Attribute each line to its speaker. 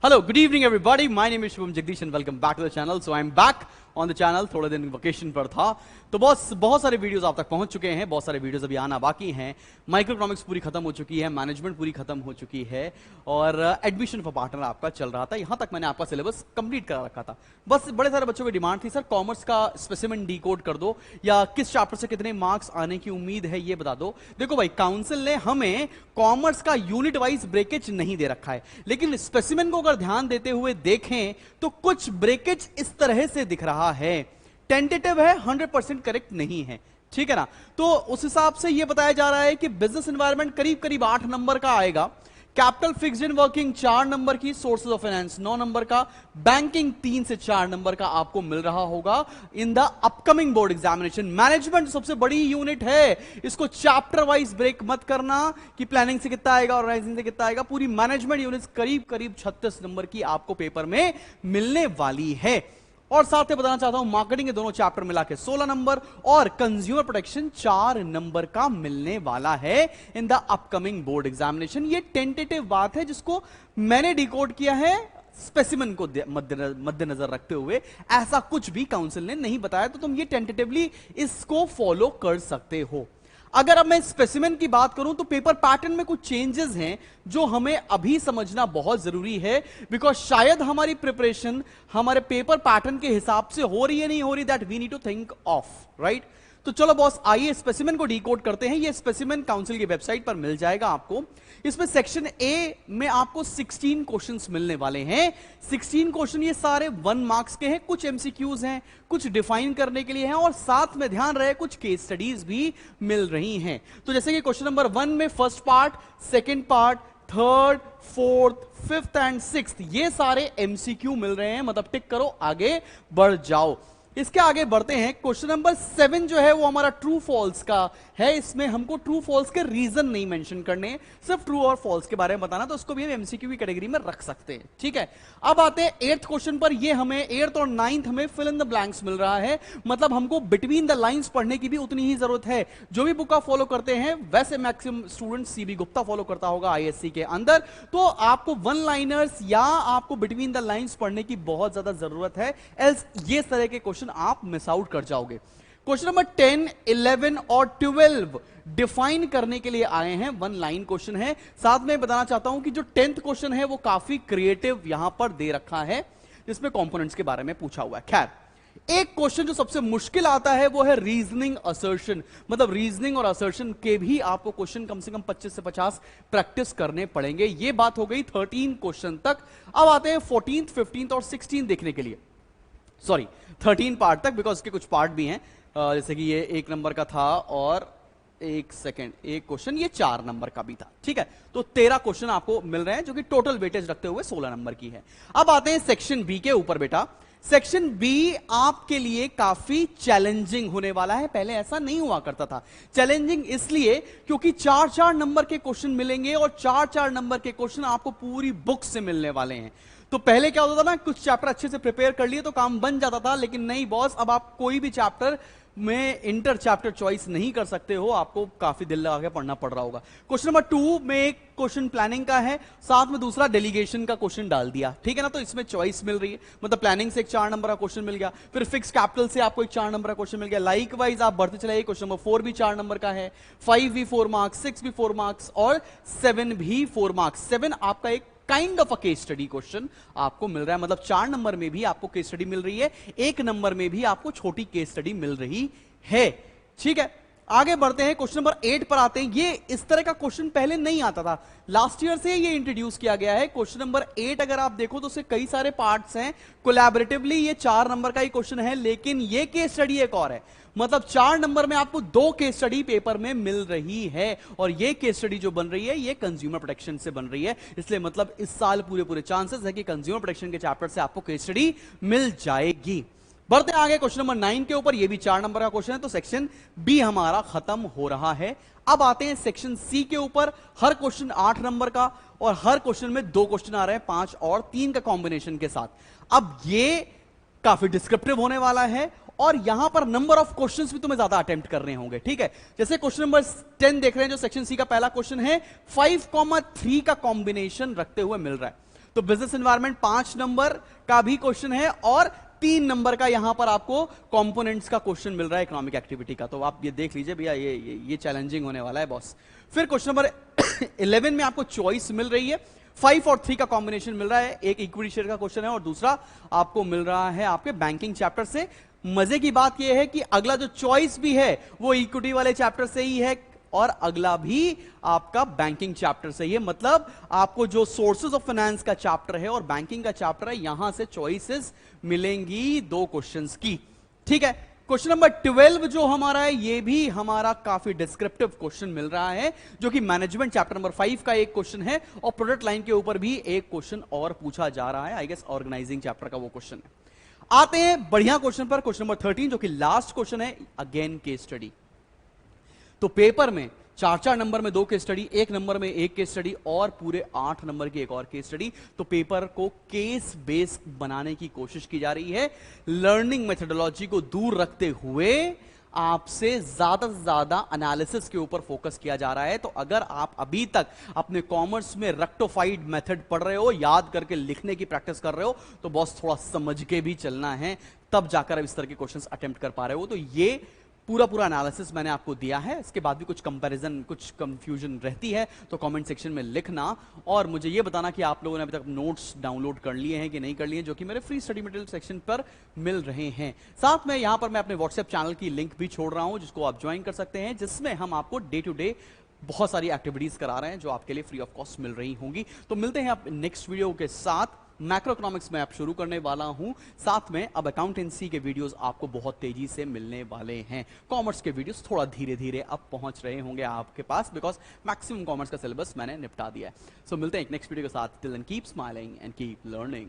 Speaker 1: Hello, good evening everybody. My name is Shubham Jagdish and welcome back to the channel. So I'm back on the channel. थोड़े दिन vacation पर था तो बहुत सारे videos आप तक पहुंच चुके हैं, बहुत सारे वीडियोस अभी आना बाकी हैं। माइक्रो इकोनॉमिक्स पूरी खत्म हो चुकी है, मैनेजमेंट पूरी खत्म हो चुकी है और एडमिशन फॉर पार्टनर आपका चल रहा था। यहां तक मैंने आपका सिलेबस कंप्लीट करा रखा था। बस बड़े सारे बच्चों की डिमांड थी, सर कॉमर्स का स्पेसिमेन डिकोड कर दो या किस चैप्टर से कितने मार्क्स आने की उम्मीद है ये बता दो। देखो भाई, काउंसिल ने हमें कॉमर्स का यूनिट वाइज ब्रेकेज नहीं दे रखा है, लेकिन स्पेसिमेन को अगर ध्यान देते हुए देखें तो कुछ ब्रेकेज इस तरह से दिख रहा है। टेंटेटिव है, 100% करेक्ट नहीं है, ठीक है ना। तो उस हिसाब से यह बताया जा रहा है कि बिजनेस एनवायरनमेंट करीब करीब 8 नंबर का आएगा, capital fixed in working 4 number की, सोर्सेज ऑफ फाइनेंस 9 नंबर का, बैंकिंग 3 से 4 नंबर का आपको मिल रहा होगा in the upcoming board examination. Management सबसे बड़ी यूनिट है, इसको चैप्टर वाइज ब्रेक मत करना कि प्लानिंग से कितना आएगा, ऑर्गेनाइजिंग से कितना आएगा। पूरी मैनेजमेंट यूनिट करीब करीब 36 नंबर की आपको पेपर में मिलने वाली है। और साथ में बताना चाहता हूं, मार्केटिंग के दोनों चैप्टर मिला के 16 नंबर और कंज्यूमर प्रोटेक्शन 4 नंबर का मिलने वाला है in the upcoming board examination. ये टेंटेटिव बात है जिसको मैंने डिकोड किया है स्पेसिमेन को मद्देनजर रखते हुए। ऐसा कुछ भी काउंसिल ने नहीं बताया, तो तुम ये टेंटेटिवली इसको फॉलो कर सकते हो। अगर अब मैं स्पेसिमेन की बात करूं तो पेपर पैटर्न में कुछ चेंजेस हैं जो हमें अभी समझना बहुत जरूरी है, बिकॉज शायद हमारी प्रिपरेशन हमारे पेपर पैटर्न के हिसाब से हो रही है नहीं हो रही, that we need to think of, right. तो चलो बॉस, आइए स्पेसिमेन को डिकोड करते हैं। ये स्पेसिमेन काउंसिल की वेबसाइट पर मिल जाएगा आपको। इसमें सेक्शन ए में आपको 16 क्वेश्चंस मिलने वाले हैं। 16 क्वेश्चन ये सारे 1 मार्क्स के हैं, कुछ एमसीक्यूज हैं, कुछ डिफाइन करने के लिए हैं और साथ में ध्यान रहे कुछ केस स्टडीज भी मिल रही हैं। तो जैसे कि क्वेश्चन नंबर 1 में first part, second part, third, fourth, fifth and sixth ये सारे एमसीक्यू मिल रहे हैं, मतलब टिक करो, आगे बढ़ जाओ। इसके आगे बढ़ते हैं। क्वेश्चन नंबर 7 जो है वो हमारा ट्रू फॉल्स का है। इसमें हमको ट्रू फॉल्स के रीजन नहीं मेंशन करने, सिर्फ ट्रू और फॉल्स के बारे में बताना, तो उसको भी हम एमसीक्यू की कैटेगरी में रख सकते हैं, ठीक है। अब आते हैं 8th क्वेश्चन पर। ये हमें 8th और 9th हमें फिल इन द ब्लैंक्स मिल रहा है, मतलब हमको बिटवीन द लाइंस पढ़ने की भी उतनी ही जरूरत है। जो भी बुक का फॉलो करते हैं वैसे maximum student CB Gupta follow करता होगा आईएससी के अंदर, तो आपको 1 लाइनर्स या आपको बिटवीन द लाइंस पढ़ने की बहुत ज्यादा जरूरत है, एल्स ये तरह के क्वेश्चन आप मिस आउट कर जाओगे। क्वेश्चन नंबर 10, 11 और 12 डिफाइन करने के लिए आए हैं, 1 लाइन क्वेश्चन है। साथ में बताना चाहता हूं कि जो 10th क्वेश्चन है वो काफी क्रिएटिव यहां पर दे रखा है, जिसमें कंपोनेंट्स के बारे में पूछा हुआ है। खैर, एक क्वेश्चन जो सबसे मुश्किल आता है वो है रीजनिंग असर्शन, मतलब रीजनिंग और असर्शन के भी आपको क्वेश्चन कम से कम 25 से 50 प्रैक्टिस करने पड़ेंगे। ये बात हो गई 13 क्वेश्चन तक। अब आते हैं 14th, 15th और 16 देखने के लिए, सॉरी 13 पार्ट तक, बिकॉज इसके कुछ पार्ट भी हैं, जैसे कि ये 1 नंबर का था और एक क्वेश्चन ये 4 नंबर का भी था, ठीक है। तो 13 क्वेश्चन आपको मिल रहे हैं जो कि टोटल वेटेज रखते हुए 16 नंबर की है। अब आते हैं सेक्शन बी के ऊपर बेटा। सेक्शन बी आपके लिए काफी चैलेंजिंग होने वाला है, पहले ऐसा नहीं हुआ करता था। चैलेंजिंग इसलिए क्योंकि 4-4 नंबर के क्वेश्चन मिलेंगे और 4-4 नंबर के क्वेश्चन आपको पूरी बुक से मिलने वाले हैं। तो पहले क्या होता था ना, कुछ चैप्टर अच्छे से प्रिपेयर कर लिए तो काम बन जाता था, लेकिन नहीं बॉस, अब आप कोई भी चैप्टर में इंटर चैप्टर चॉइस नहीं कर सकते हो, आपको काफी दिल लगा के पढ़ना पड़ रहा होगा। क्वेश्चन नंबर 2 में एक क्वेश्चन प्लानिंग का है, साथ में दूसरा डेलीगेशन का क्वेश्चन डाल दिया, ठीक है ना। तो इसमें चॉइस मिल रही है, मतलब प्लानिंग से एक 4 नंबर का क्वेश्चन मिल गया, फिर फिक्स कैपिटल से आपको एक 4 नंबर का क्वेश्चन मिल गया। लाइक वाइज आप बढ़ते चले, क्वेश्चन नंबर 4 भी 4 नंबर का है, 5 भी 4 मार्क्स, 6 भी 4 मार्क्स और 7 भी 4 मार्क्स। 7 आपका एक kind of a case study question आपको मिल रहा है, मतलब 4 नंबर में भी आपको केस स्टडी मिल रही है, 1 नंबर में भी आपको छोटी केस स्टडी मिल रही है, ठीक है। आगे बढ़ते हैं, क्वेश्चन नंबर 8 पर आते हैं। ये इस तरह का क्वेश्चन पहले नहीं आता था, लास्ट ईयर से ये इंट्रोड्यूस किया गया है। क्वेश्चन नंबर 8 अगर आप देखो तो उसके कई सारे पार्ट्स हैं, कोलैबोरेटिवली ये 4 नंबर का ही क्वेश्चन है, लेकिन ये केस स्टडी एक और है, मतलब 4 नंबर में आपको 2 केस स्टडी पेपर में मिल रही है और ये केस स्टडी जो बन रही है ये कंज्यूमर प्रोटेक्शन से बन रही है, इसलिए मतलब इस साल पूरे चांसेस है कि कंज्यूमर प्रोटेक्शन के चैप्टर से आपको केस स्टडी मिल जाएगी। बढ़ते आगे क्वेश्चन नंबर 9 के ऊपर, ये भी 4 नंबर का क्वेश्चन है, तो सेक्शन बी हमारा खत्म हो रहा है। अब आते हैं सेक्शन सी के ऊपर। हर क्वेश्चन 8 नंबर का और हर क्वेश्चन में 2 क्वेश्चन आ रहे हैं, 5 और 3 का कॉम्बिनेशन के साथ। अब ये काफी डिस्क्रिप्टिव होने वाला है और यहां पर नंबर ऑफ क्वेश्चंस भी तुम्हें ज्यादा अटेम्प्ट करने होंगे, ठीक है। जैसे क्वेश्चन नंबर 10 देख रहे हैं जो सेक्शन सी का पहला क्वेश्चन है, 5,3 का कॉम्बिनेशन रखते हुए मिल रहा है। तो बिजनेस एनवायरनमेंट 5 नंबर का भी क्वेश्चन है और 3 नंबर का यहां पर आपको कंपोनेंट्स का क्वेश्चन मिल रहा है इकोनॉमिक एक्टिविटी का। तो आप ये देख लीजिए भैया, ये चैलेंजिंग होने वाला है बॉस। फिर क्वेश्चन नंबर 11 में आपको चॉइस मिल रही है, 5 और 3 का कॉम्बिनेशन मिल रहा है। एक इक्विटी शेयर का क्वेश्चन है और दूसरा आपको मिल रहा है आपके बैंकिंग चैप्टर से। मजे की बात यह है कि अगला जो चॉइस भी है वो इक्विटी वाले चैप्टर से ही है और अगला भी आपका बैंकिंग चैप्टर से ही है। मतलब आपको जो सोर्सेज ऑफ फाइनेंस का चैप्टर है और बैंकिंग का चैप्टर है, यहां से चॉइसेस मिलेंगी 2 क्वेश्चंस की। ठीक है, क्वेश्चन नंबर 12 जो हमारा है ये भी हमारा काफी डिस्क्रिप्टिव क्वेश्चन मिल रहा है, जो कि मैनेजमेंट चैप्टर नंबर 5 का एक क्वेश्चन है और प्रोडक्ट लाइन के ऊपर भी एक क्वेश्चन और पूछा जा रहा है। आई गेस ऑर्गेनाइजिंग चैप्टर का वो क्वेश्चन है। आते हैं बढ़िया क्वेश्चन पर, क्वेश्चन नंबर 13 जो कि लास्ट क्वेश्चन है, अगेन केस स्टडी। तो पेपर में 4-4 नंबर में 2 केस स्टडी, 1 नंबर में 1 केस स्टडी और पूरे 8 नंबर की एक और केस स्टडी। तो पेपर को केस बेस्ड बनाने की कोशिश की जा रही है, लर्निंग मेथोडोलॉजी को दूर रखते हुए आपसे ज्यादा से ज्यादा एनालिसिस के ऊपर फोकस किया जा रहा है। तो अगर आप अभी तक अपने कॉमर्स में रेक्टिफाइड मेथड पढ़ रहे हो, याद करके लिखने की प्रैक्टिस कर रहे हो, तो बॉस थोड़ा समझ के भी चलना है, तब जाकर आप इस तरह के क्वेश्चंस अटेम्प्ट कर पा रहे हो। तो ये पूरा एनालिसिस मैंने आपको दिया है। इसके बाद भी कुछ कंपैरिजन, कुछ कंफ्यूजन रहती है तो कमेंट सेक्शन में लिखना और मुझे ये बताना कि आप लोगों ने अभी तक नोट्स डाउनलोड कर लिए हैं कि नहीं कर लिए, जो कि मेरे फ्री स्टडी मटेरियल सेक्शन पर मिल रहे हैं। साथ में यहां पर मैं अपने व्हाट्सएप चैनल की लिंक भी छोड़ रहा हूं, जिसको आप ज्वाइन कर सकते हैं, जिसमें हम आपको डे टू डे बहुत सारी एक्टिविटीज करा रहे हैं जो आपके लिए फ्री ऑफ कॉस्ट मिल रही होंगी। तो मिलते हैं आप नेक्स्ट वीडियो के साथ। मैक्रो इकोनॉमिक्स में आप शुरू करने वाला हूं, साथ में अब अकाउंटेंसी के वीडियोस आपको बहुत तेजी से मिलने वाले हैं। कॉमर्स के वीडियोस थोड़ा धीरे धीरे अब पहुंच रहे होंगे आपके पास, बिकॉज मैक्सिमम कॉमर्स का सिलेबस मैंने निपटा दिया है। सो मिलते हैं एक नेक्स्ट वीडियो के साथ। Till then keep smiling and keep learning.